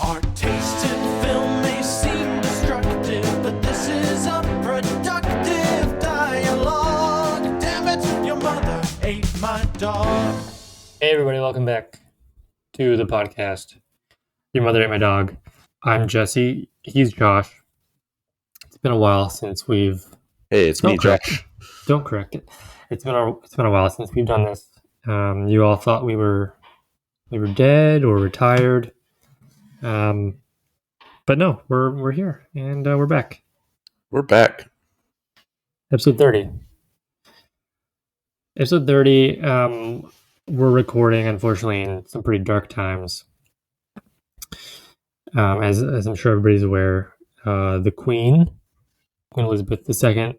Our taste in film may seem destructive, but this is a productive dialogue. Damn it, your mother ate my dog. Hey everybody, welcome back to the podcast. Your Mother Ate My Dog. I'm Jesse. He's Josh. It's been a while since we've... Hey, it's me, Josh. Don't correct it. It's been a while since we've done this. You all thought we were dead or retired. But no, we're here and we're back. We're back. Episode 30. Episode 30, we're recording, unfortunately, in some pretty dark times. As I'm sure everybody's aware, the Queen Elizabeth II,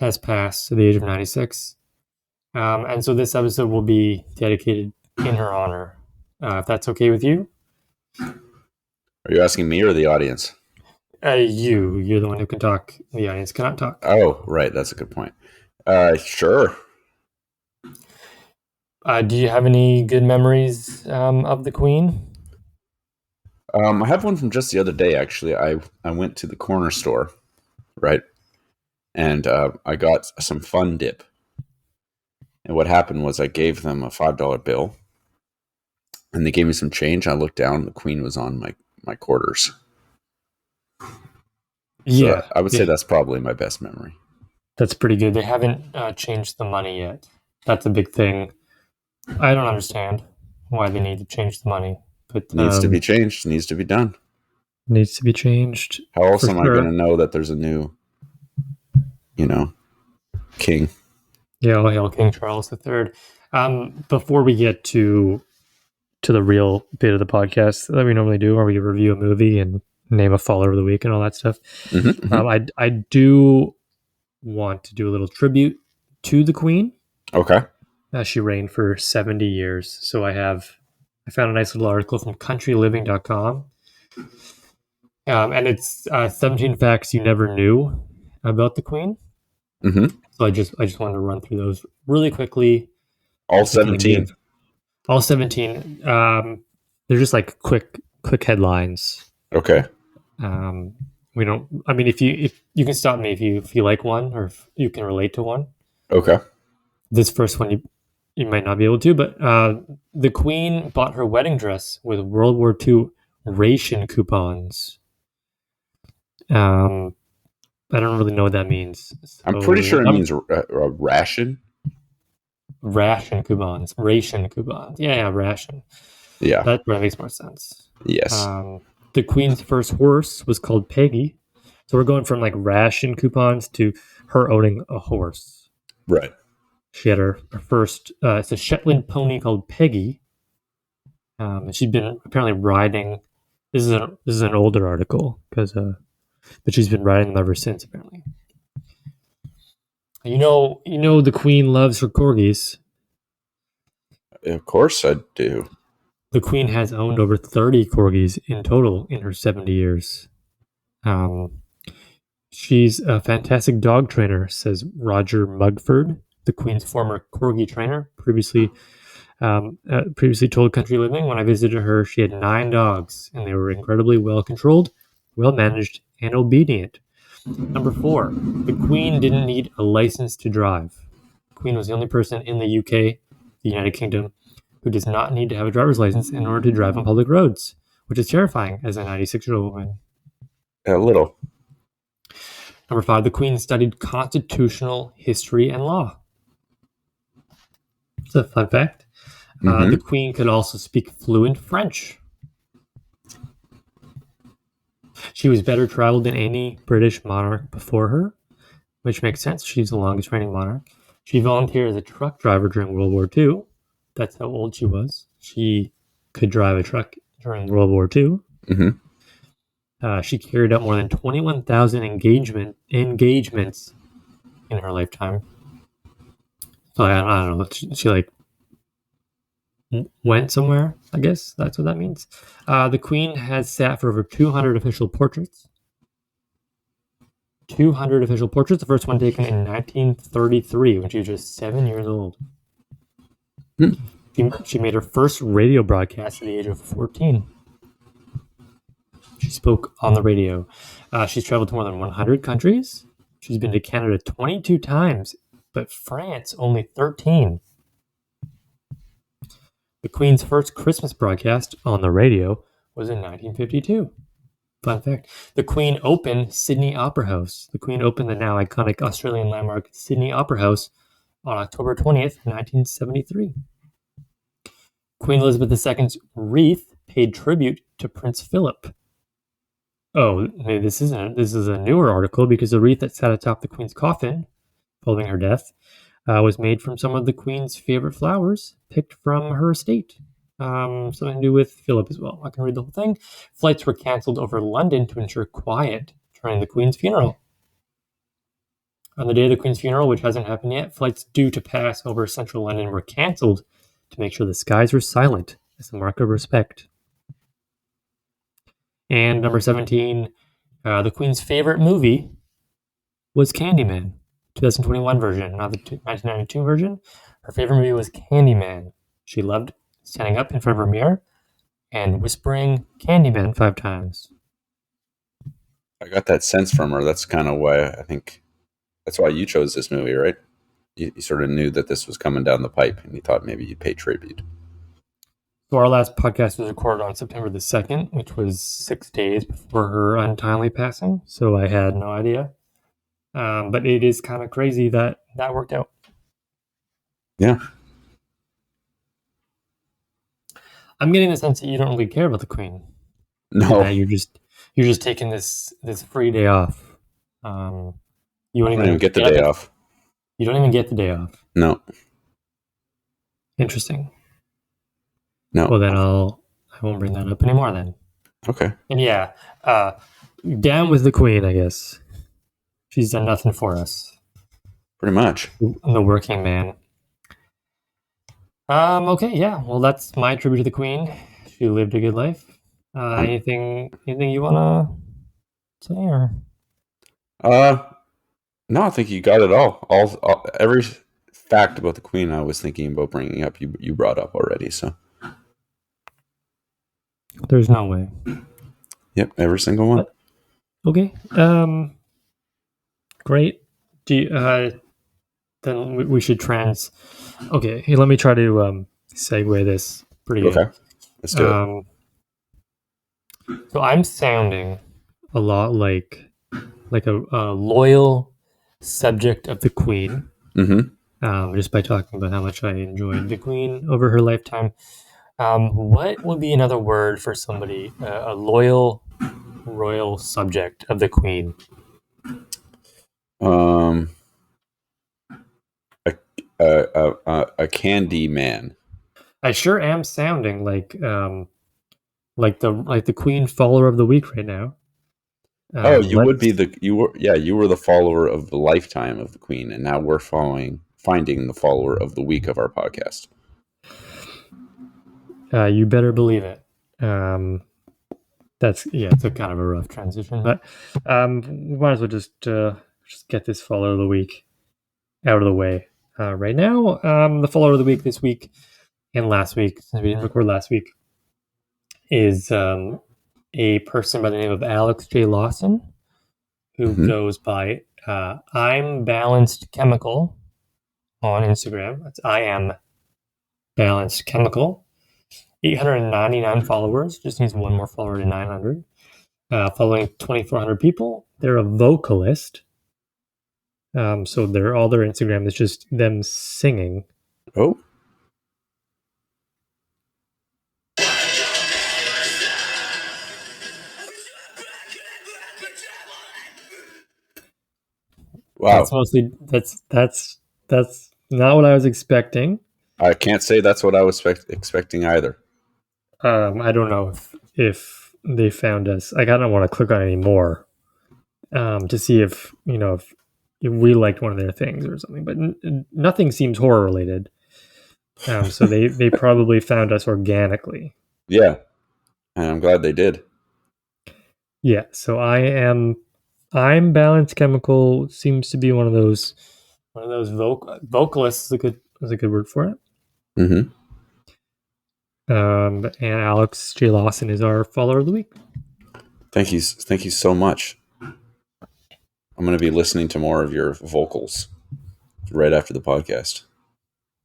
has passed at the age of 96. And so this episode will be dedicated in her honor. If that's okay with you. Are you asking me or the audience? You're the one who can talk. The audience cannot talk. Oh, right. That's a good point. Sure. Do you have any good memories of the Queen? I have one from just the other day, actually. I went to the corner store, right? And I got some Fun Dip. And what happened was I gave them a $5 bill. And they gave me some change. I looked down. The Queen was on my quarters. Yeah. So I would say that's probably my best memory. That's pretty good. They haven't changed the money yet. That's a big thing. I don't understand why they need to change the money. But Needs to be changed. Needs to be done. Needs to be changed. How else am I going to know that there's a new, king? Yeah, all hail King Charles III. Before we get to the real bit of the podcast that we normally do, where we review a movie and name a follower of the week and all that stuff, I do want to do a little tribute to the Queen. Okay. She reigned for 70 years. So I found a nice little article from countryliving.com. And it's 17 facts you never knew about the Queen. Mm-hmm. So I just wanted to run through those really quickly. All 17. All 17. They're just like quick headlines. Okay. If you can stop me if you like one or if you can relate to one. Okay. This first one you might not be able to, but the Queen bought her wedding dress with World War II ration coupons. I don't really know what that means. So, I'm pretty sure it means a ration. Ration coupons. Ration coupons. Yeah, ration. Yeah. That makes more sense. Yes. The Queen's first horse was called Peggy. So we're going from like ration coupons to her owning a horse. Right. She had her first, it's a Shetland pony called Peggy. And she'd been apparently riding. This is an older article but she's been riding them ever since apparently. You know, the Queen loves her corgis. Of course I do. The Queen has owned over 30 corgis in total in her 70 years. She's a fantastic dog trainer, says Roger Mugford, the Queen's former corgi trainer. Previously told Country Living, when I visited her, she had 9 dogs, and they were incredibly well controlled, well managed, and obedient. Number 4, the Queen didn't need a license to drive. The Queen was the only person in the UK, the United Kingdom, who does not need to have a driver's license in order to drive on public roads, which is terrifying as a 96-year-old woman. A little. Number 5, the Queen studied constitutional history and law. It's a fun fact. The Queen could also speak fluent French. She was better traveled than any British monarch before her, which makes sense. She's the longest reigning monarch. She volunteered as a truck driver during World War II. That's how old she was. She could drive a truck during World War II. Mm-hmm. She carried out more than 21,000 engagements in her lifetime. So I don't know. She like went somewhere, I guess that's what that means. The Queen has sat for over 200 official portraits. 200 official portraits. The first one taken in 1933 when she was just 7 years old. She made her first radio broadcast at the age of 14. She spoke on the radio. She's traveled to more than 100 countries. She's been to Canada 22 times, but France only 13. The Queen's first Christmas broadcast on the radio was in 1952. Fun fact. The Queen opened Sydney Opera House. The Queen opened the now iconic Australian landmark Sydney Opera House on October 20th, 1973. Queen Elizabeth II's wreath paid tribute to Prince Philip. Oh, maybe this is a newer article because the wreath that sat atop the Queen's coffin following her death was made from some of the Queen's favorite flowers picked from her estate. Something to do with Philip as well. I can read the whole thing. Flights were canceled over London to ensure quiet during the Queen's funeral. On the day of the Queen's funeral, which hasn't happened yet, flights due to pass over central London were canceled to make sure the skies were silent as a mark of respect. And number 17, the Queen's favorite movie was Candyman, 2021 version, not the 1992 version. Her favorite movie was Candyman. She loved standing up in front of her mirror and whispering Candyman 5 times. I got that sense from her. That's kind of why I think that's why you chose this movie, right? You sort of knew that this was coming down the pipe, and you thought maybe you'd pay tribute. So our last podcast was recorded on September the 2nd, which was 6 days before her untimely passing. So I had no idea. But it is kind of crazy that worked out. Yeah. I'm getting the sense that you don't really care about the Queen. No. You're just taking this free day off. You don't even get the day off. You don't even get the day off. No. Interesting. No. Well, then I won't bring that up anymore then. Okay. And yeah, down with the Queen, I guess. She's done nothing for us. Pretty much. The working man. Okay, yeah. Well, that's my tribute to the Queen. She lived a good life. Anything you wanna say or? No, I think you got it all. All every fact about the Queen I was thinking about bringing up, you brought up already. So. There's no way. Yep, every single one. Okay. Great. Do you, then we should Okay, hey, let me try to segue this pretty good. Okay, let's do it. So I'm sounding a lot like a loyal subject of the Queen. Mm-hmm. Just by talking about how much I enjoyed the Queen over her lifetime. What would be another word for somebody, a loyal royal subject of the Queen? A candy man. I sure am sounding like the Queen follower of the week right now. You would be you were the follower of the lifetime of the Queen, and now we're finding the follower of the week of our podcast. You better believe it. It's a kind of a rough transition, but we might as well just get this follower of the week out of the way right now. The follower of the week this week and last week, since we didn't record last week, is a person by the name of Alex J. Lawson, who goes by I'm Balanced Chemical on Instagram. That's I am Balanced Chemical. 899 followers. Just needs one more follower to 900. Following 2,400 people. They're a vocalist. So all their Instagram is just them singing. Oh. Wow. That's not what I was expecting. I can't say that's what I was expecting either. I don't know if they found us. I kind of want to click on any more to see if we liked one of their things or something. But nothing seems horror related. So they probably found us organically. Yeah, and I'm glad they did. Yeah. So I'm Balanced Chemical seems to be one of those vocalists. Is a good word for it. Mm-hmm. And Alex J. Lawson is our follower of the week. Thank you so much. I'm going to be listening to more of your vocals right after the podcast.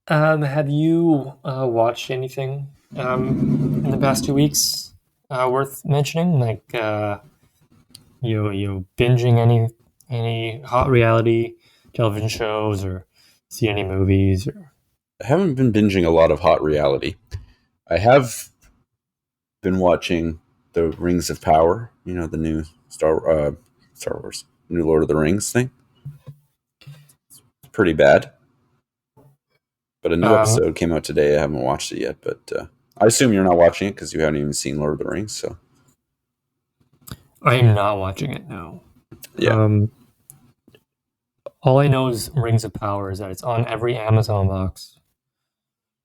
Have you watched anything in the past 2 weeks worth mentioning? Like you binging any hot reality television shows or see any movies or I haven't been binging a lot of hot reality. I have been watching the Rings of Power. You know, the new Star Wars, new Lord of the Rings thing. It's pretty bad. But a new um, episode came out today. I haven't watched it yet, but I assume you're not watching it because you haven't even seen Lord of the Rings. So I am not watching it now. yeah, All I know is Rings of Power is that it's on every Amazon box.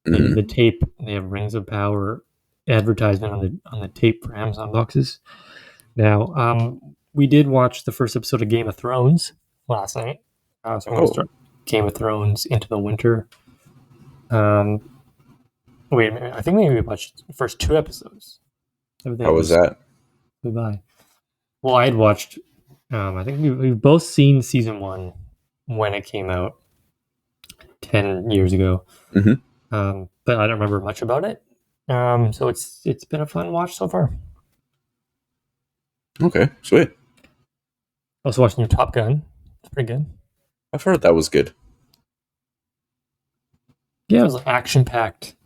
hmm The tape, they have Rings of Power advertisement on the tape for Amazon boxes. Now, we did watch the first episode of Game of Thrones last night. So I'm going to Oh, start Game of Thrones into the winter. Um, wait a minute. I think maybe we watched the first 2 episodes. how Everything was just that? flew by. Well, I had watched. I think we've both seen season 1 when it came out 10 years ago. hmm But I don't remember much about it. So it's been a fun watch so far. Okay, sweet. I also watched new Top Gun. It's pretty good. I've heard that was good. Yeah, it was like action packed.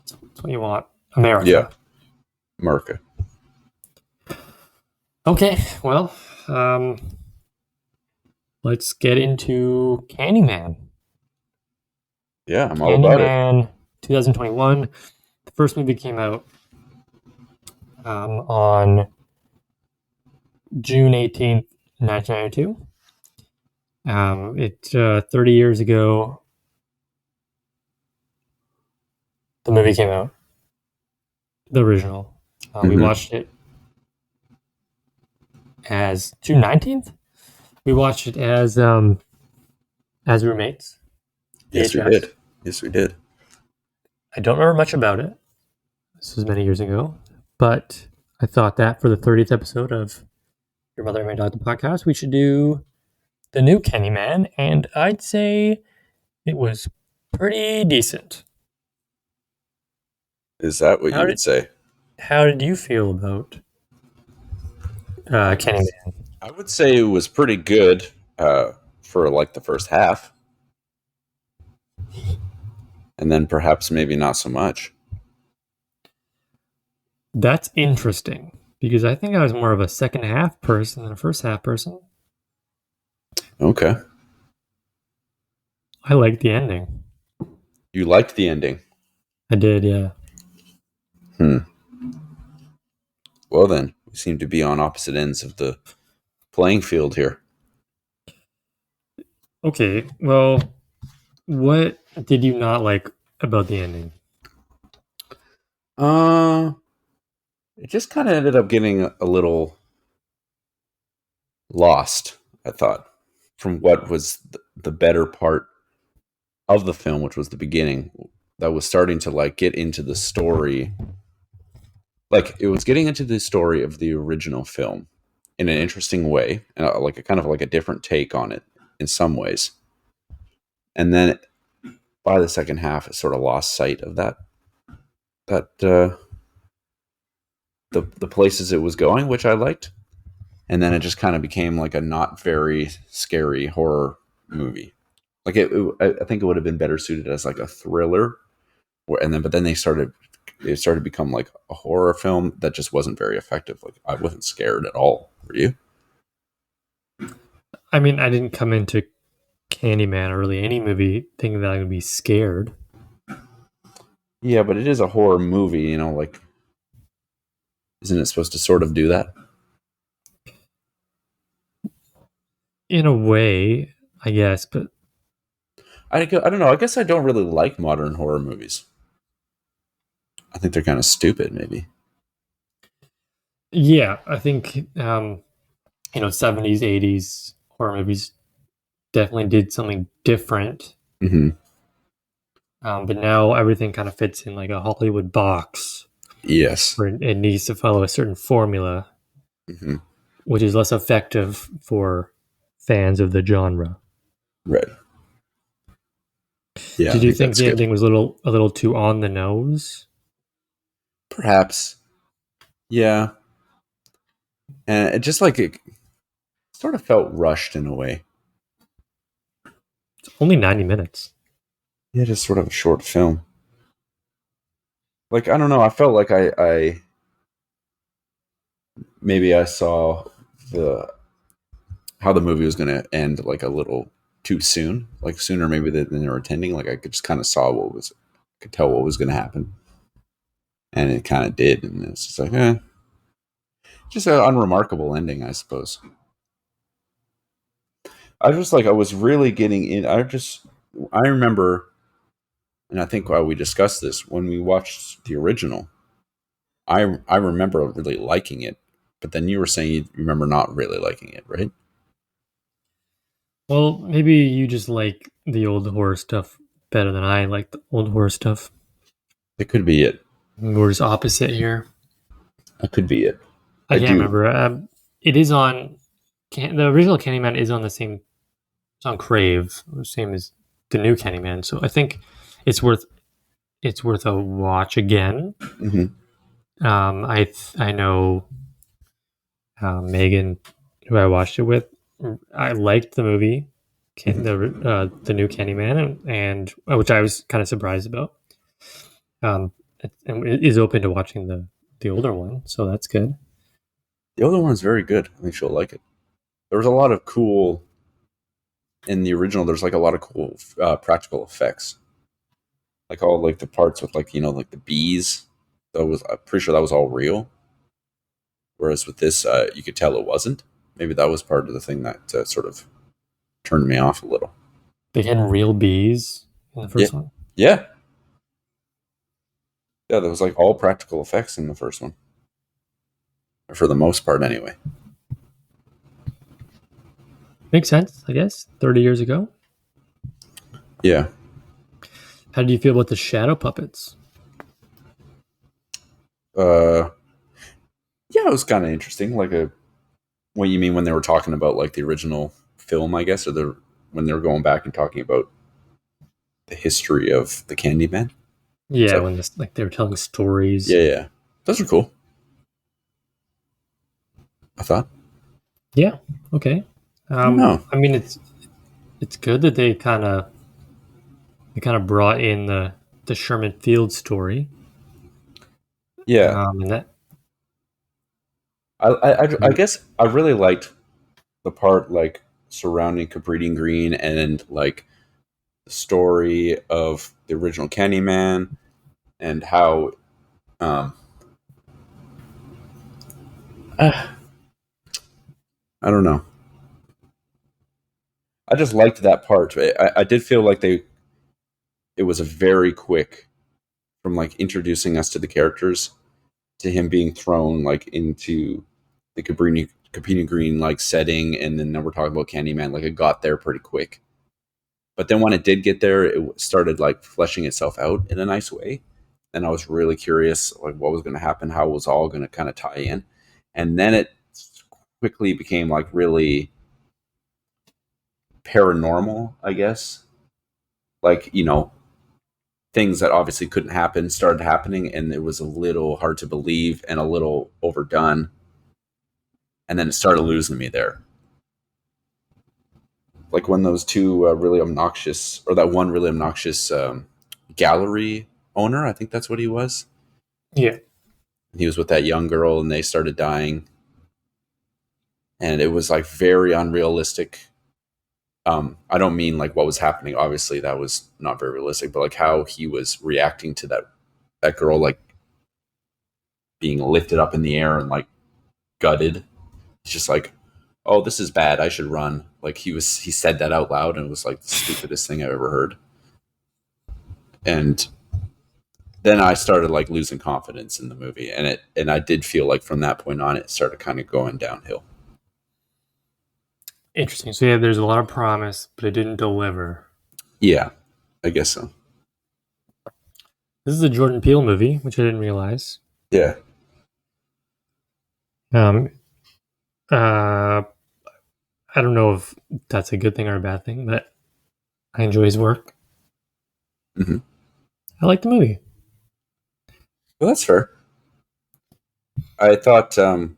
That's what you want. America. Yeah, America. Okay, well, let's get into Candyman. Yeah, I'm all about it. Candyman 2021. The first movie came out on June 18th, 1992. 30 years ago, the movie came out. The original. We Mhm. watched it as June 19th. We watched it as roommates. Yes, we VHS. did. Yes, we did. I don't remember much about it. This was many years ago, but I thought that for the 30th episode of Your Mother and My Dog the podcast, we should do the new Candyman, and I'd say it was pretty decent. Is that what How you did would say? How did you feel about Candyman? I would say it was pretty good for like the first half, and then perhaps maybe not so much. That's interesting because I think I was more of a second half person than a first half person. Okay, I liked the ending. you liked the ending. I did, yeah. Hmm. Well, then we seem to be on opposite ends of the playing field here. Okay, well, what did you not like about the ending? Uh, it just kind of ended up getting a little lost, I thought, from what was the better part of the film, which was the beginning, that was starting to like get into the story. Like it was getting into the story of the original film in an interesting way, and like a kind of like a different take on it in some ways. And then by the second half, it sort of lost sight of that the places it was going, which I liked. And then it just kind of became like a not very scary horror movie. Like I think it would have been better suited as like a thriller, but then it started to become like a horror film that just wasn't very effective. Like I wasn't scared at all. Were you? I mean, I didn't come into Candyman or really any movie thinking that I would be scared. Yeah, but it is a horror movie. You know, like isn't it supposed to sort of do that? In a way, I guess, but I don't know. I guess I don't really like modern horror movies. I think they're kind of stupid, maybe. yeah, I think 70s, 80s horror movies definitely did something different. Mm-hmm. But now everything kind of fits in like a Hollywood box Yes. where it needs to follow a certain formula. Hmm. which is less effective for fans of the genre. Right. Yeah, Did I you think think that's the good. ending was a little too on the nose? Perhaps. Yeah. And it just like it sort of felt rushed in a way. It's only 90 minutes. Yeah, just sort of a short film. Like I don't know. I felt like I maybe I saw the how the movie was going to end like a little too soon, like sooner maybe than they were intending. Like I could just kind of saw what was, could tell what was going to happen, and it kind of did, and it's just like, just an unremarkable ending, I suppose. I just like I was really getting in. I remember, and I think while we discussed this when we watched the original, I remember really liking it, but then you were saying you remember not really liking it, right? Well, maybe you just like the old horror stuff better than I like the old horror stuff. It could be it. We're just opposite here. That could be it. I I can't do. remember. It is on. The original Candyman is on the same. It's on Crave, same as the new Candyman. So I think it's worth a watch again. Hmm. I know Megan, who I watched it with. I liked the movie, the new Candyman, and which I was kind of surprised about. And it is open to watching the older one, so that's good. The other one's very good. I think she'll like it. There was a lot of cool in the original. There's like a lot of cool practical effects, like all like the parts with like like the bees. That was I'm pretty sure that was all real. Whereas with this, you could tell it wasn't. Maybe that was part of the thing that sort of turned me off a little. They had real bees in the Yeah, first one. yeah, yeah. There was like all practical effects in the first one, for the most part, anyway. Makes sense, I guess. 30 years ago. Yeah. How did you feel about the shadow puppets? Uh, yeah, it was kind of interesting. Like a what you mean when they were talking about like the original film, I guess, or when they were going back and talking about the history of the Candyman. It's Yeah, like, when they were telling stories. yeah, yeah, those are cool. I thought. Yeah. Okay. I don't know. I mean, it's good that they kind of brought in the Sherman Field story. Yeah, And that I guess I really liked the part like surrounding Cabrini Green and like the story of the original Candyman and how um I don't know. I just liked that part. I did feel like it was a very quick from like introducing us to the characters to him being thrown like into the Cabrini Green like setting, and then now we're talking about Candyman. Like it got there pretty quick, but then when it did get there, it started like fleshing itself out in a nice way, and I was really curious like what was going to happen, how it was all going to kind of tie in, and then it quickly became like really paranormal, I guess. Like things that obviously couldn't happen started happening, and it was a little hard to believe and a little overdone, and then it started losing me there. Like when those two really obnoxious, or that one really obnoxious gallery owner, I think that's what he was. yeah. He was with that young girl, and they started dying, and it was like very unrealistic. I don't mean like what was happening. Obviously, that was not very realistic, but like how he was reacting to that girl, like being lifted up in the air and like gutted. It's just like, oh, this is bad. I should run. Like he said that out loud, and it was like the stupidest thing I've ever heard. And then I started like losing confidence in the movie, and I did feel like from that point on, it started kind of going downhill. Interesting. So yeah, there's a lot of promise, but it didn't deliver. Yeah, I guess so. This is a Jordan Peele movie, which I didn't realize. Yeah. Um, Uh, I don't know if that's a good thing or a bad thing, but I enjoy his work. Hmm. I like the movie. Well, that's fair. I thought, the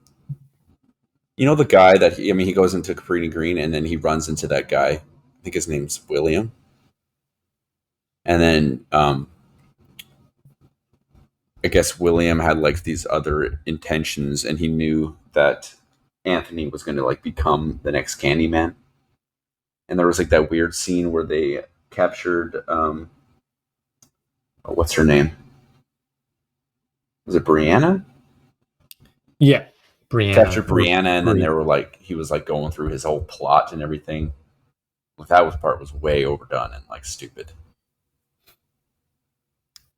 guy that he goes into Cabrini Green and then he runs into that guy. I think his name's William, and then I guess William had like these other intentions, and he knew that Anthony was going to like become the next Candyman. And there was like that weird scene where they captured what's her name? Was it Brianna? Yeah, Brianna. Captured Brianna, and then they were like he was like going through his whole plot and everything. Like, that was part was way overdone and like stupid.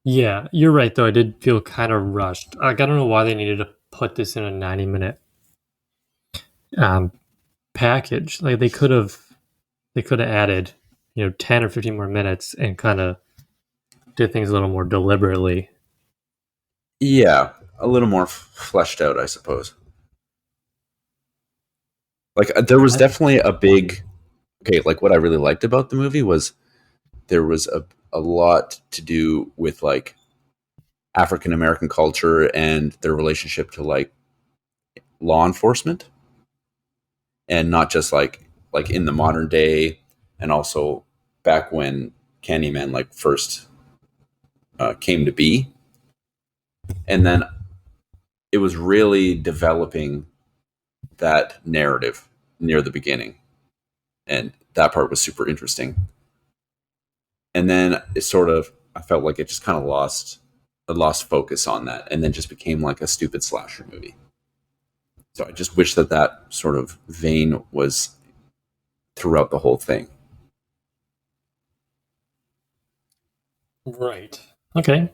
Yeah, you're right. Though I did feel kind of rushed. Like, I don't know why they needed to put this in a 90-minute um, package. Like they could have added 10 or 15 more minutes and kind of did things a little more deliberately. Yeah, a little more fleshed out, I suppose. Like there was definitely a big okay. Like what I really liked about the movie was there was a lot to do with like African American culture and their relationship to like law enforcement, and not just like in the modern day, and also back when Candyman like first came to be, and then it was really developing that narrative near the beginning, and that part was super interesting. And then it sort of I felt like it just kind of lost focus on that, and then just became like a stupid slasher movie. So I just wish that that sort of vein was throughout the whole thing. Right. Okay.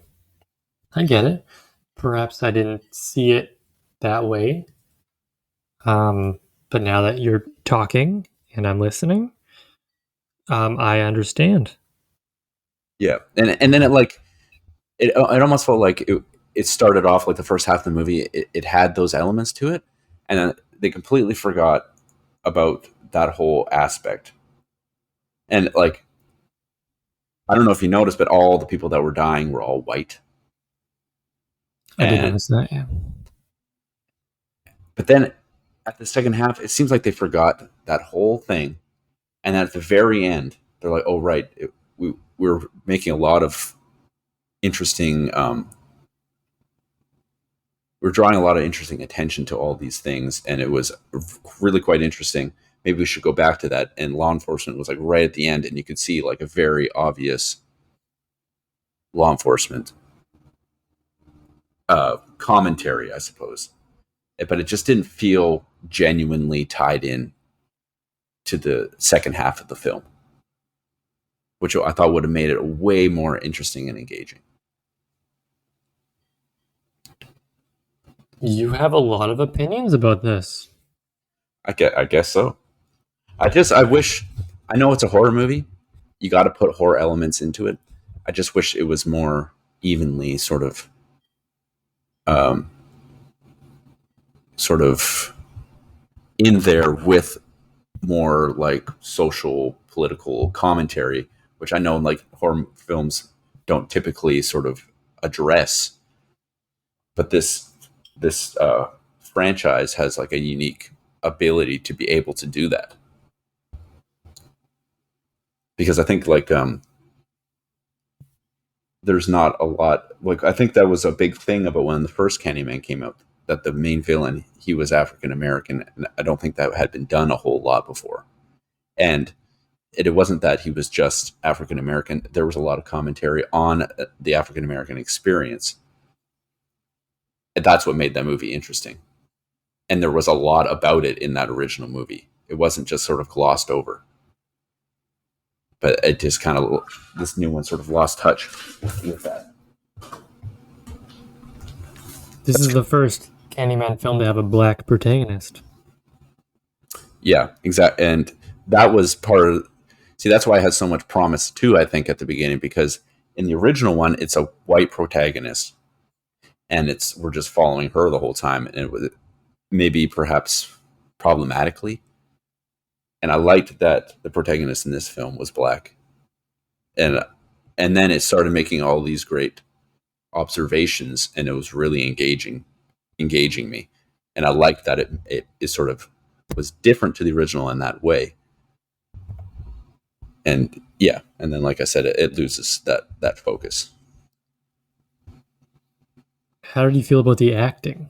I get it. Perhaps I didn't see it that way. But now that you're talking and I'm listening, I understand. Yeah, and then it like it almost felt like it started off like the first half of the movie. It had those elements to it, and then they completely forgot about that whole aspect. And like I don't know if you noticed, but all the people that were dying were all white. I did And notice that. Yeah. but then at the second half, it seems like they forgot that whole thing, and then at the very end, they're like, "Oh right, we're making a lot of interesting." We're drawing a lot of interesting attention to all these things, and it was really quite interesting. Maybe we should go back to that. And law enforcement was like right at the end, and you could see like a very obvious law enforcement commentary, I suppose. But it just didn't feel genuinely tied in to the second half of the film, which I thought would have made it way more interesting and engaging. You have a lot of opinions about this. I guess so. I wish I know it's a horror movie. You got to put horror elements into it. I just wish it was more evenly um, sort of in there with more like social political commentary, which I know like horror films don't typically sort of address. But this franchise has like a unique ability to be able to do that, because I think like there's not a lot like I think that was a big thing about when the first Candyman came out, that the main villain he was African American, and I don't think that had been done a whole lot before. And it wasn't that he was just African American. There was a lot of commentary on the African American experience, and that's what made that movie interesting. And there was a lot about it in that original movie. It wasn't just sort of glossed over, but it just kind of this new one sort of lost touch with that. This is the first Candyman film to have a black protagonist. Yeah, exactly. And that was part of. See, that's why it has so much promise too. I think at the beginning, because in the original one, it's a white protagonist, and we're just following her the whole time, and it was maybe perhaps problematically. And I liked that the protagonist in this film was black. And then it started making all these great observations, and it was really engaging me. And I liked that it sort of was different to the original in that way. And yeah, and then like I said, it loses that focus. How did you feel about the acting?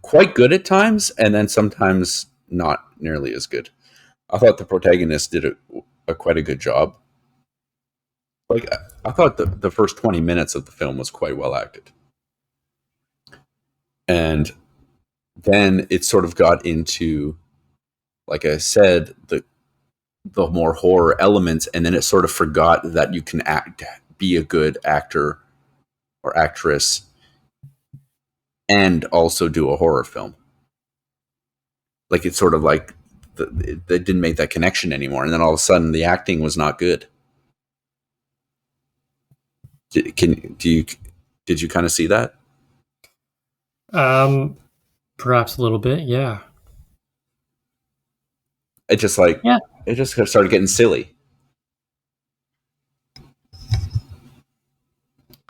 Quite good at times, and then sometimes not nearly as good. I thought the protagonist did a quite a good job. Like I thought the first 20 minutes of the film was quite well acted, and then it sort of got into, like I said, the more horror elements, and then it sort of forgot that you can be a good actor or actress and also do a horror film. Like it's sort of like they didn't make that connection anymore, and then all of a sudden the acting was not good. Did you kind of see that? Perhaps a little bit, yeah. It just Yeah. it just started getting silly.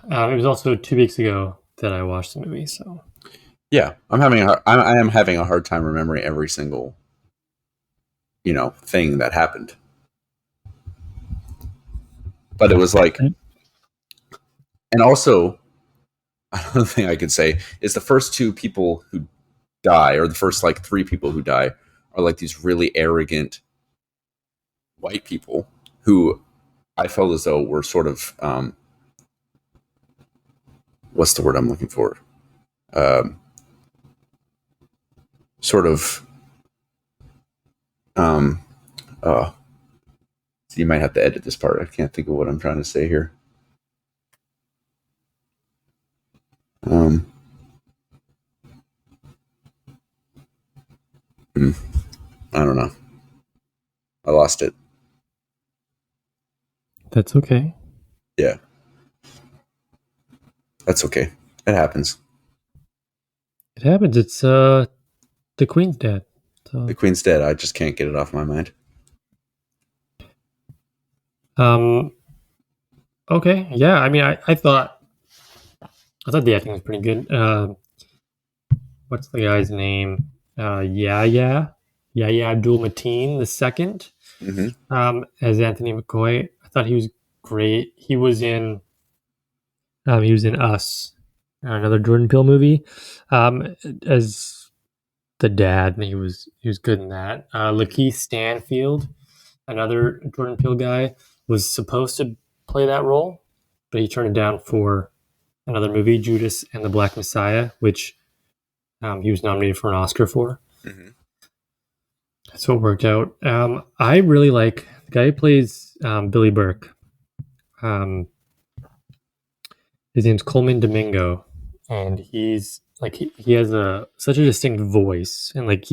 It was also 2 weeks ago that I watched the movie, so Yeah, I am having a hard time remembering every single thing that happened. But it was like, okay. and also another thing I could say is the first two people who die, or the first like three people who die, are like these really arrogant white people who I felt as though were sort of what's the word I'm looking for? Sort of so you might have to edit this part. I can't think of what I'm trying to say here. I don't know. I lost it. That's okay. Yeah. That's okay. It happens. It happens. It's the Queen's dad. So, The Queen's dead. I just can't get it off my mind. okay, yeah. I mean, I thought the acting was pretty good. What's the guy's name? Yahya Abdul Mateen the second. Mm-hmm. As Anthony McCoy. I thought he was great. He was in Us, another Jordan Peele movie, as the dad, and he was good in that. Lakeith Stanfield, another Jordan Peele guy, was supposed to play that role, but he turned it down for another movie, Judas and the Black Messiah, which he was nominated for an Oscar for. Mm-hmm. So it worked out. I really like the guy who plays Billy Burke. His name's Coleman Domingo, and he's like he has such a distinct voice, and like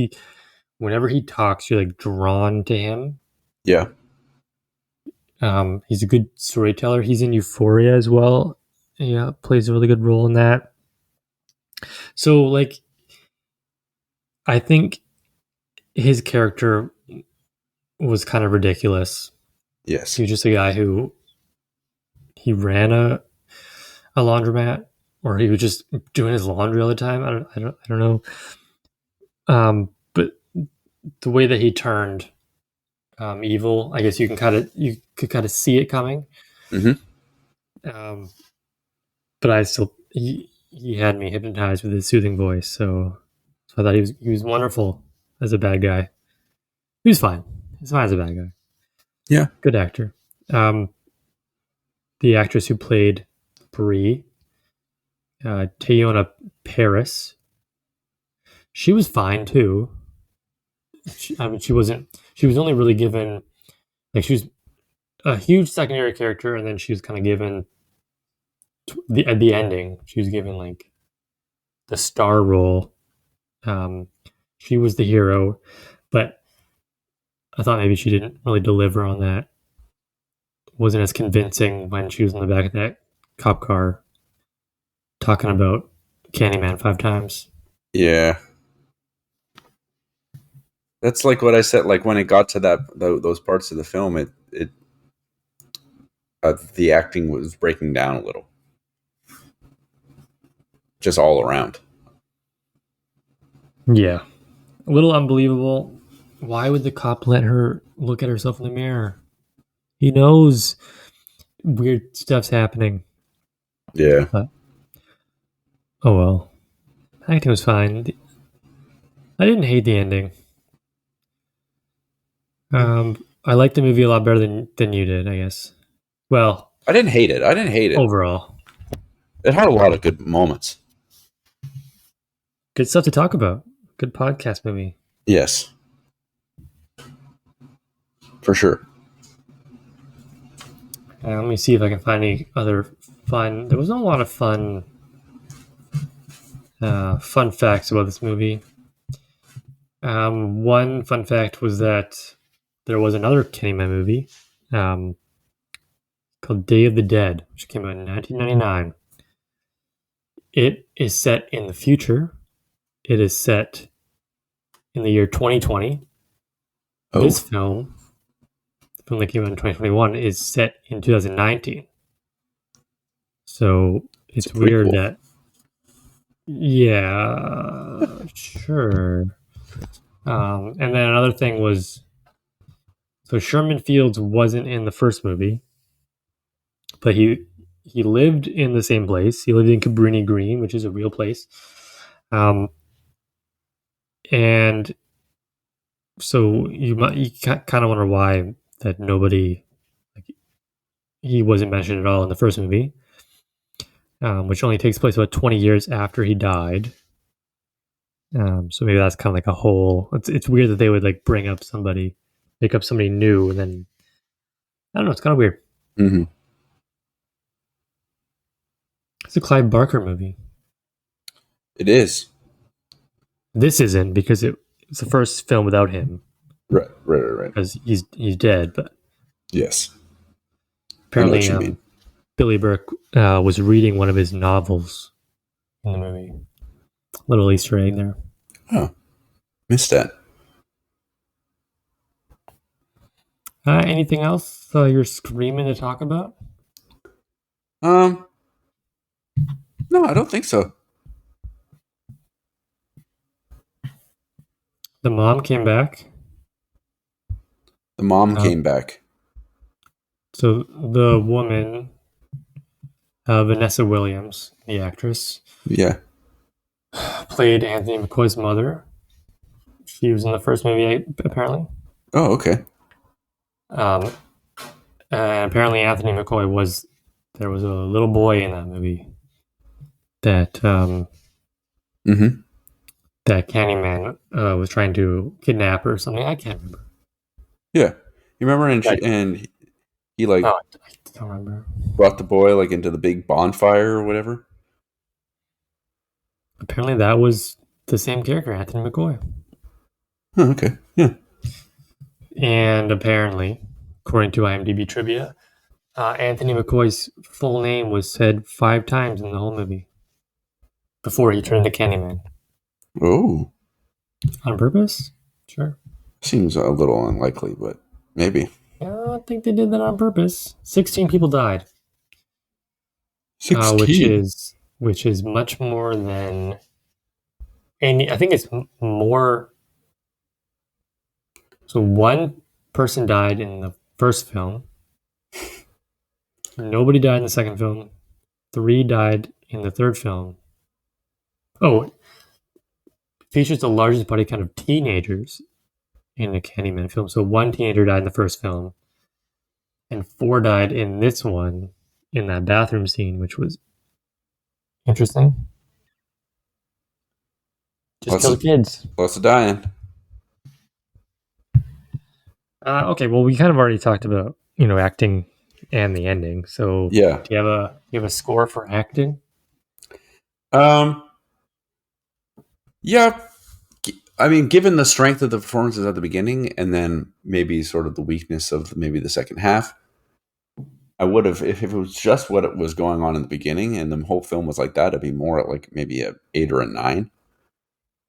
whenever he talks, you're like drawn to him. Yeah. He's a good storyteller. He's in Euphoria as well. Yeah, plays a really good role in that. So like, I think his character was kind of ridiculous. Yes. He was just a guy who he ran a laundromat, or he was just doing his laundry all the time. I don't know. But the way that he turned evil, I guess you could kind of see it coming. Mm-hmm. But I still he had me hypnotized with his soothing voice. So I thought he was wonderful as a bad guy. He was fine. He's fine as a bad guy. Yeah. Good actor. The actress who played Bree, Teyona Paris, she was fine too. She was only really given, like, she was a huge secondary character, and then she was kind of given at the ending. She was given like the star role. She was the hero, but I thought maybe she didn't really deliver on that. Wasn't as convincing when she was in the back of that cop car talking about Candyman 5 times. Yeah. That's like what I said. Like when it got to those parts of the film, the acting was breaking down a little, just all around. Yeah. A little unbelievable. Why would the cop let her look at herself in the mirror? He knows weird stuff's happening. Yeah. But, oh well. Acting was fine. I didn't hate the ending. I liked the movie a lot better than you did, I guess. Well, I didn't hate it. I didn't hate it. overall. It had a lot of good moments. Good stuff to talk about. Good podcast movie. Yes. For sure. Let me see if I can find any other fun. There wasn't a lot of fun facts about this movie. One fun fact was that there was another Candyman movie called Day of the Dead, which came out in 1999. It is set in the future. It is set in the year 2020. This Oh, film, the film that came out in 2021, is set in 2019. So it's a it's weird prequel. that, yeah, sure. And then another thing was, so Sherman Fields wasn't in the first movie, but he lived in the same place. He lived in Cabrini Green, which is a real place. And so you kind of wonder why that nobody, like, he wasn't mentioned at all in the first movie, which only takes place about 20 years after he died. So maybe that's kind of like a whole. It's weird that they would like bring up somebody, make up somebody new, and then I don't know. It's kind of weird. Mm-hmm. It's a Clive Barker movie. It is. This isn't because it's the first film without him Right. because he's dead. But Yes. I know what apparently, you mean. Billy Burke was reading one of his novels in the movie. Little Easter egg there. Oh, missed that. Anything else you're screaming to talk about? No, I don't think so. The mom came back. The mom Uh, came back. So the woman, Vanessa Williams, the actress, Yeah. played Anthony McCoy's mother. She was in the first movie, apparently. Oh, okay. And apparently Anthony McCoy there was a little boy in that movie that Mm-hmm. that Candyman was trying to kidnap or something. I can't remember. Yeah. You remember? Right. And he like Oh, I don't remember. brought the boy like into the big bonfire or whatever. Apparently that was the same character, Anthony McCoy. Oh, okay. Yeah. And apparently, according to IMDb trivia, Anthony McCoy's full name was said 5 times in the whole movie before he turned into Candyman. Oh, On purpose? Sure. seems a little unlikely, but maybe. I don't think they did that on purpose. 16 people died, 16. which is much more than any. I think it's more. So one person died in the first film. Nobody died in the second film. 3 died in the third film. Oh, it features the largest body count of teenagers in a Candyman film. So 1 teenager died in the first film, and 4 died in this one in that bathroom scene, which was interesting. Just Lots kill of kids. lots of dying. Okay, well, we kind of already talked about acting and the ending. So, Yeah. do you have a score for acting? Um. Yeah. I mean, given the strength of the performances at the beginning, and then maybe sort of the weakness of maybe the second half, I would have if it was just what it was going on in the beginning, and the whole film was like that. It'd be more at like maybe a 8 or a 9.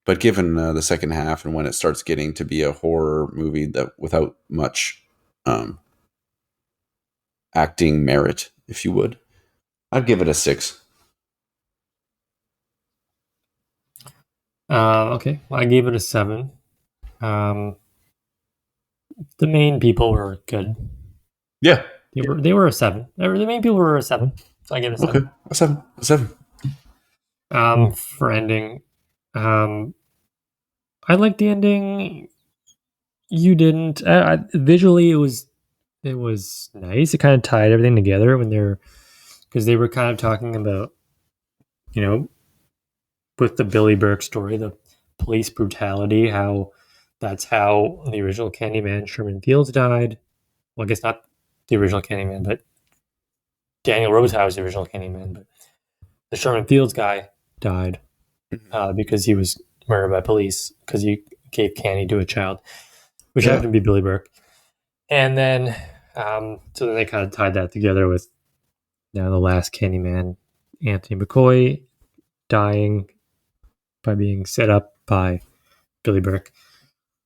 But given the second half and when it starts getting to be a horror movie that without much um, acting merit, if you would, I'd give it a 6. Okay, well, I gave it a 7. Um, the main people were good. Yeah. They were a 7. The main people were a 7, so I gave it a 7. Okay. A 7. A 7. For ending, um, I liked the ending. You didn't. Visually, it was nice. It kind of tied everything together when because they were kind of talking about, you know, with the Billy Burke story, the police brutality, how that's how the original Candyman Sherman Fields died. Well, I guess not the original Candyman, but Daniel Rosehouse was the original Candyman, but the Sherman Fields guy died because he was murdered by police because he gave candy to a child, which happened to be Billy Burke. And then, so then they kind of tied that together with now the last Candyman, Anthony McCoy, dying by being set up by Billy Burke.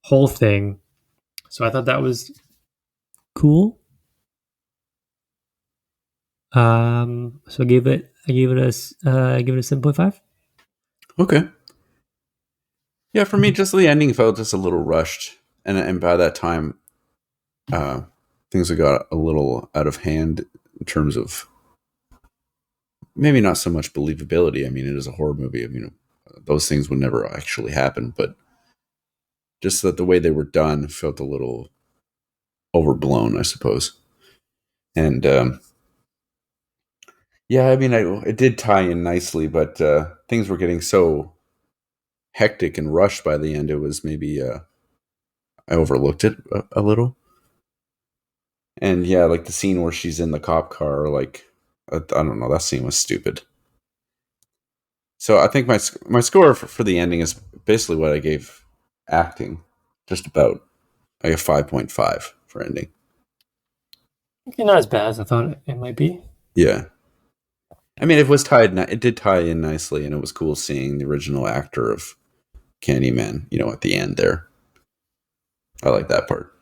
Whole thing. So I thought that was cool. So I gave it a 7.5. Okay. Yeah, for me, just the ending felt just a little rushed, and by that time, uh, things had got a little out of hand in terms of maybe not so much believability. I mean, it is a horror movie. I mean, those things would never actually happen, but just that the way they were done felt a little overblown, I suppose. And yeah, I mean, it did tie in nicely, but things were getting so hectic and rushed by the end. It was maybe I overlooked it a little. And yeah, like the scene where she's in the cop car, like I don't know, that scene was stupid. So I think my score for the ending is basically what I gave acting, just about. I have 5.5 for ending. Okay, not as bad as I thought it might be. Yeah, I mean it was tied. It did tie in nicely, and it was cool seeing the original actor of Candyman. You know, at the end there, I like that part.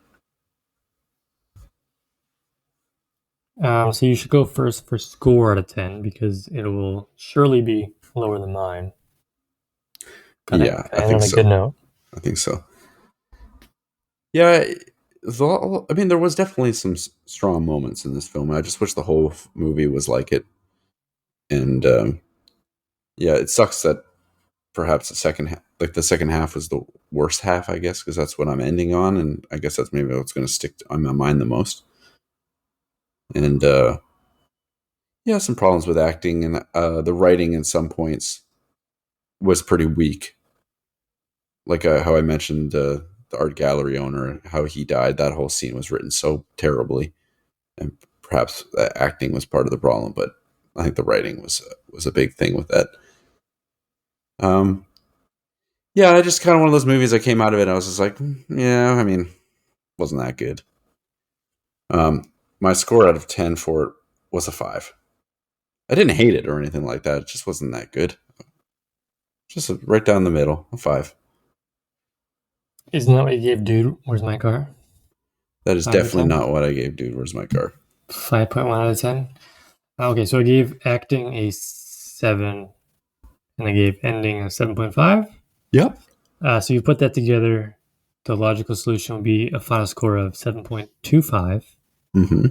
So you should go first for score out of 10 because it will surely be lower than mine. Yeah, I End think on a so. good note. I think so. Yeah, I mean, there was definitely some strong moments in this film. I just wish the whole movie was like it. And yeah, it sucks that perhaps the second half was the worst half, I guess, because that's what I'm ending on, and I guess that's maybe what's going to stick on my mind the most. And yeah, some problems with acting and the writing in some points was pretty weak. Like how I mentioned the art gallery owner, how he died. That whole scene was written so terribly, and perhaps acting was part of the problem, but I think the writing was a big thing with that. Um, yeah, I just kind of one of those movies. I came out of it, and I was just like, yeah, I mean, wasn't that good. Um, my score out of 10 for it was a 5. I didn't hate it or anything like that. It just wasn't that good. Just right down the middle, a 5. Isn't that what you gave Dude, Where's My Car? That is 5 out of definitely 10? not what I gave Dude, Where's My Car? 5.1 out of 10. Okay, so I gave acting a 7 and I gave ending a 7.5. Yep. So you put that together, the logical solution would be a final score of 7.25. Mm-hmm.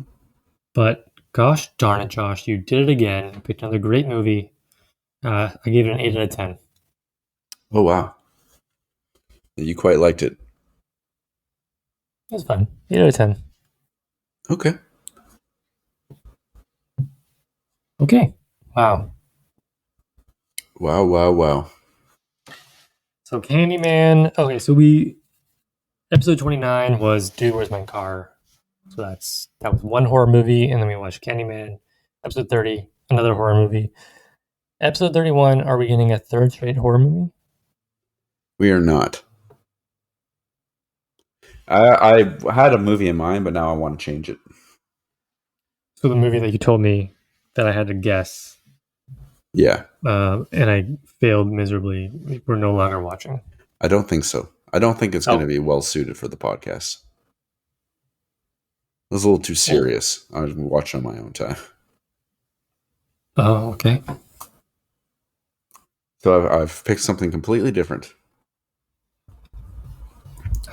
But gosh darn it, Josh, you did it again. You picked another great movie. I gave it an 8 out of 10. Oh, wow. You quite liked it. It was fun. 8 out of 10. Okay. Okay. Wow. Wow, wow, wow. So Candyman. Okay, so episode 29 was Dude, Where's My Car? So that was one horror movie, and then we watched Candyman. Episode 30, another horror movie. Episode 31, are we getting a third straight horror movie? We are not. I had a movie in mind, but now I want to change it. So the movie that you told me that I had to guess, Yeah. and I failed miserably, we're no longer watching. I don't think so. I don't think it's going to Oh. be well suited for the podcast. It was a little too serious. I was watching on my own time. Oh, okay. So I've picked something completely different.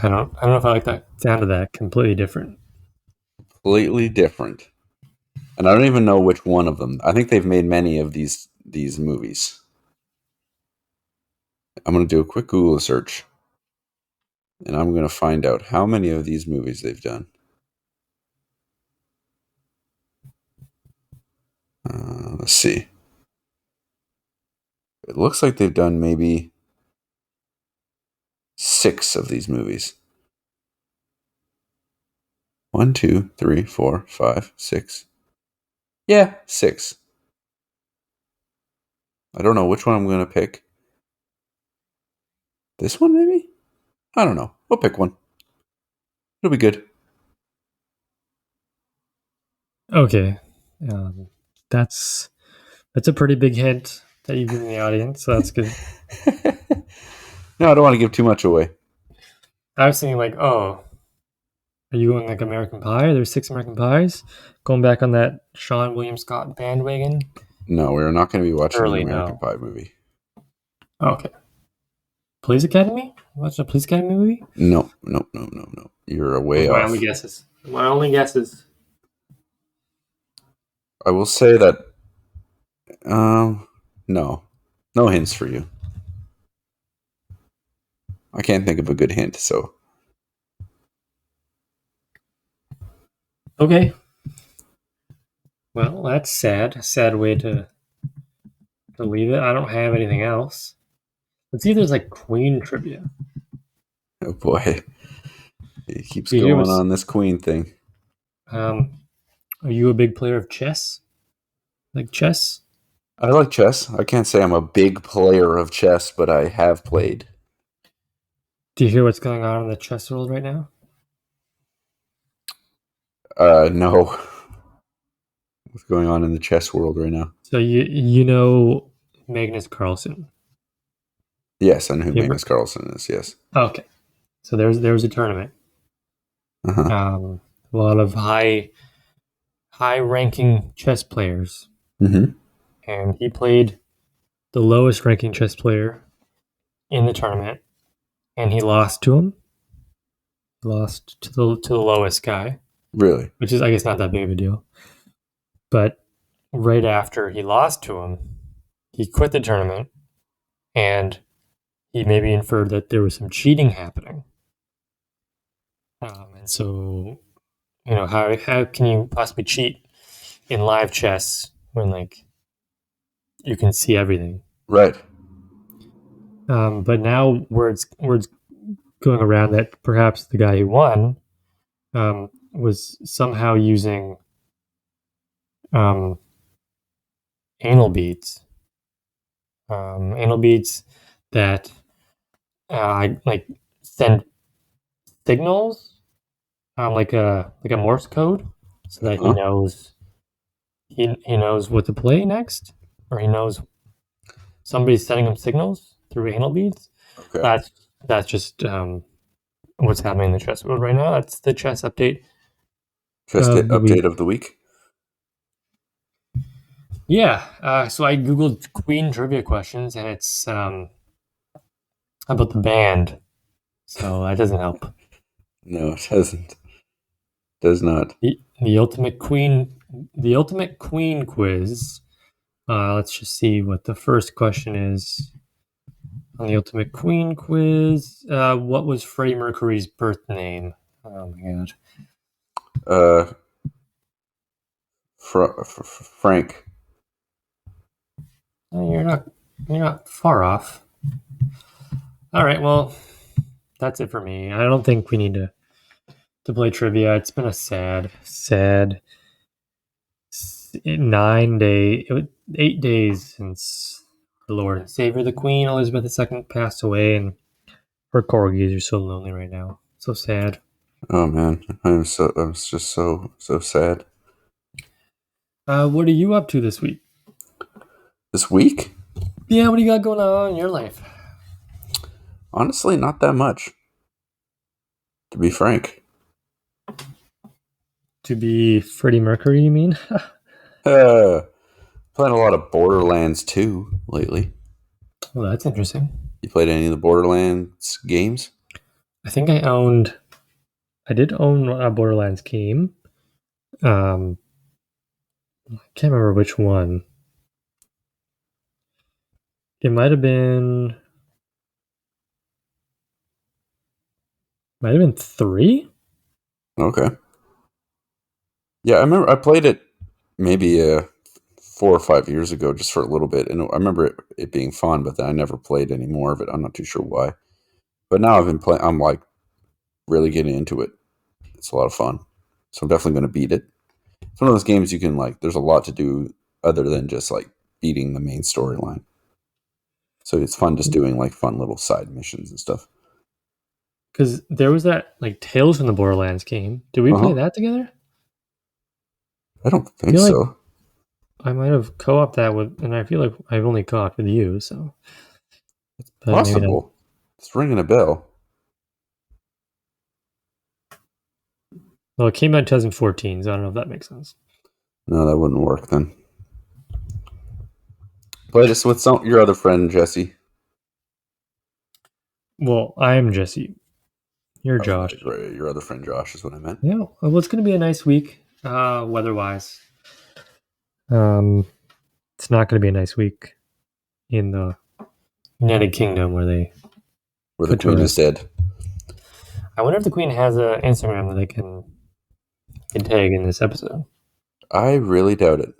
I don't know if I like that sound of that. Completely different. Completely different. And I don't even know which one of them. I think they've made many of these movies. I'm going to do a quick Google search. And I'm going to find out how many of these movies they've done. Let's see. It looks like they've done maybe 6 of these movies. 1, 2, 3, 4, 5, 6. Yeah, 6. I don't know which one I'm going to pick. This one, maybe? I don't know. We'll pick one. It'll be good. Okay. That's a pretty big hint that you've given the audience, so that's good. No, I don't want to give too much away. I was thinking like, oh, are you going like American Pie? There's 6 American Pies. Going back on that Sean William Scott bandwagon. No, we're not going to be watching Surely an American no. Pie movie. Okay. Police Academy? Watch a Police Academy movie? No. You're way My off. only guesses. My only guesses. I will say that. No hints for you. I can't think of a good hint, so. Okay. Well, that's sad. Sad way to leave it. I don't have anything else. Let's see if there's like Queen trivia. Oh boy. He keeps Do you hear going what's- on this Queen thing. Are you a big player of chess? Like chess? I like chess. I can't say I'm a big player of chess, but I have played. Do you hear what's going on in the chess world right now? No. What's going on in the chess world right now? So you know Magnus Carlsen. Yes, I know who Yeah, Magnus Carlsen is. Yes. Okay. So there was a tournament. Uh-huh. A lot of high ranking chess players. Mm-hmm. And he played the lowest ranking chess player in the tournament, and he lost to him. He lost to the lowest guy. Really? Which is, I guess, not that big of a deal. But right after he lost to him, he quit the tournament, and he maybe inferred that there was some cheating happening. And so, how can you possibly cheat in live chess when, like, you can see everything? Right. But now words going around that perhaps the guy who won was somehow using anal beads. Anal beads that like send signals, like a Morse code, so that he knows what to play next, or he knows somebody's sending him signals through anal beads. Okay. That's just what's happening in the chess world right now. That's the chess update. Just of the week. update of the week. Yeah. So I googled Queen trivia questions, and it's about the band. So that doesn't help. No, it doesn't. Does not. The ultimate Queen quiz. Let's just see what the first question is on the Ultimate Queen quiz. What was Freddie Mercury's birth name? Oh my god. Frank. You're not far off. All right, well, that's it for me. I don't think we need to play trivia. It's been a sad 8 days since our Lord and Savior, the Queen Elizabeth II, passed away, and her corgis are so lonely right now. So sad. Oh man, I'm just so sad. What are you up to this week? This week? Yeah, what do you got going on in your life? Honestly, not that much. To be frank. To be Freddie Mercury, you mean? Playing a lot of Borderlands 2 lately. Well, that's interesting. You played any of the Borderlands games? I think I did own a Borderlands game. I can't remember which one. It might have been 3. Okay. Yeah, I remember I played it maybe 4 or 5 years ago, just for a little bit, and I remember it being fun. But then I never played any more of it. I'm not too sure why. But now I've been playing. I'm like really getting into it. It's a lot of fun, so I'm definitely going to beat it. It's one of those games you can like. There's a lot to do other than just like beating the main storyline. So it's fun just doing like fun little side missions and stuff. Because there was that like Tales from the Borderlands game. Did we play Uh-huh. that together? I don't think feel like so. I might have co-opted that with, and I feel like I've only co-opted with you. So, but maybe not. Possible. It's ringing a bell. Well, it came out in 2014, so I don't know if that makes sense. No, that wouldn't work then. Play this with your other friend Jesse. Well, I am Jesse. You're Josh. Right, your other friend Josh is what I meant. Yeah. Well, it's going to be a nice week, weather-wise. It's not going to be a nice week in the United Kingdom where the put Queen is tourists. dead. I wonder if the Queen has an Instagram that I can tag in this episode. I really doubt it.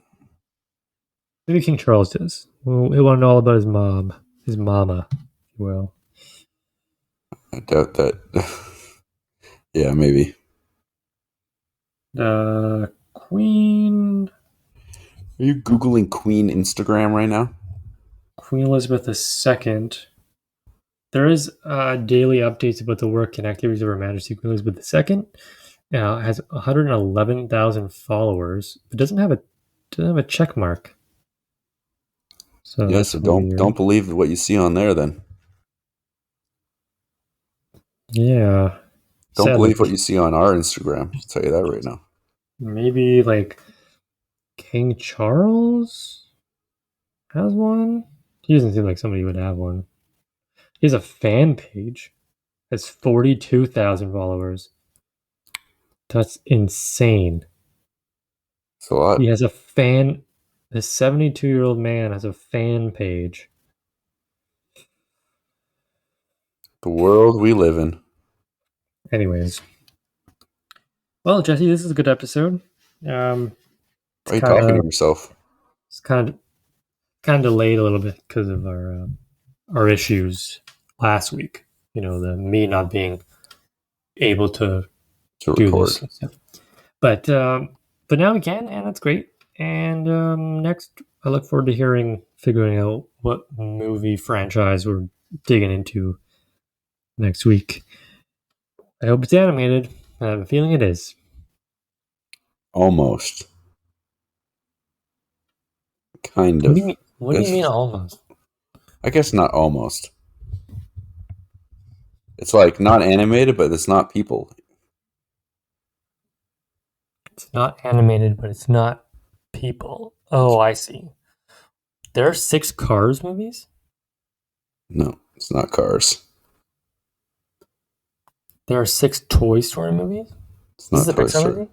Maybe King Charles does. Well, he'll want to know all about his mama, if you will. I doubt that. Yeah, maybe. The Queen Are you Googling Queen Instagram right now? Queen Elizabeth II. There is daily updates about the work and activities of Her Majesty Queen Elizabeth II. Has 111,000 followers, but doesn't have a check mark. So Yeah, that's so weird. don't believe what you see on there then. Yeah. Don't Sadly. believe what you see on our Instagram. I'll tell you that right now. Maybe like King Charles has one. He doesn't seem like somebody would have one. He has a fan page. Has 42,000 followers. That's insane. It's a lot. He has a fan. This 72-year-old man has a fan page. The world we live in. Anyways. Well, Jesse, this is a good episode. Why are you talking to yourself? It's kind of delayed a little bit because of our issues last week. You know, the me not being able to do record. this. But now we can, and that's great. And next, I look forward to figuring out what movie franchise we're digging into next week. I hope it's animated. I have a feeling it is. Almost. Kind of. What do you mean almost? I guess not almost. It's like not animated, but it's not people. It's not animated, but it's not people. Oh, I see. There are 6 Cars movies? No, it's not Cars. There are 6 Toy Story movies? It's not Is this a Toy Pixar Story. movie?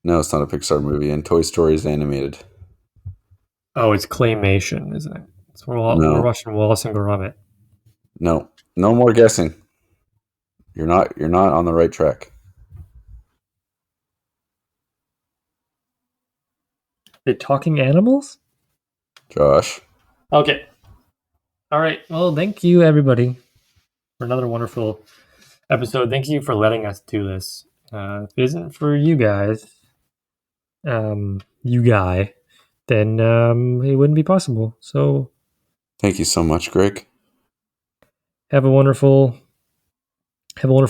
No, it's not a Pixar movie, and Toy Story is animated. Oh, it's claymation, isn't it? It's we're watching Wallace and Gromit. No more guessing. You're not on the right track. They're talking animals? Josh. Okay. All right. Well, thank you, everybody, for another wonderful episode. Thank you for letting us do this. If it isn't for you guys, then it wouldn't be possible. So thank you so much, Greg. Have a wonderful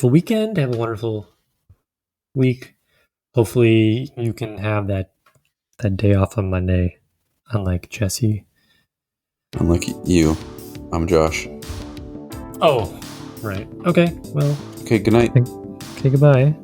weekend. Have a wonderful week. Hopefully you can have that day off on Monday, unlike Jesse. Unlike you, I'm Josh. Oh, Right. Okay. Well, Okay, good night. okay, goodbye.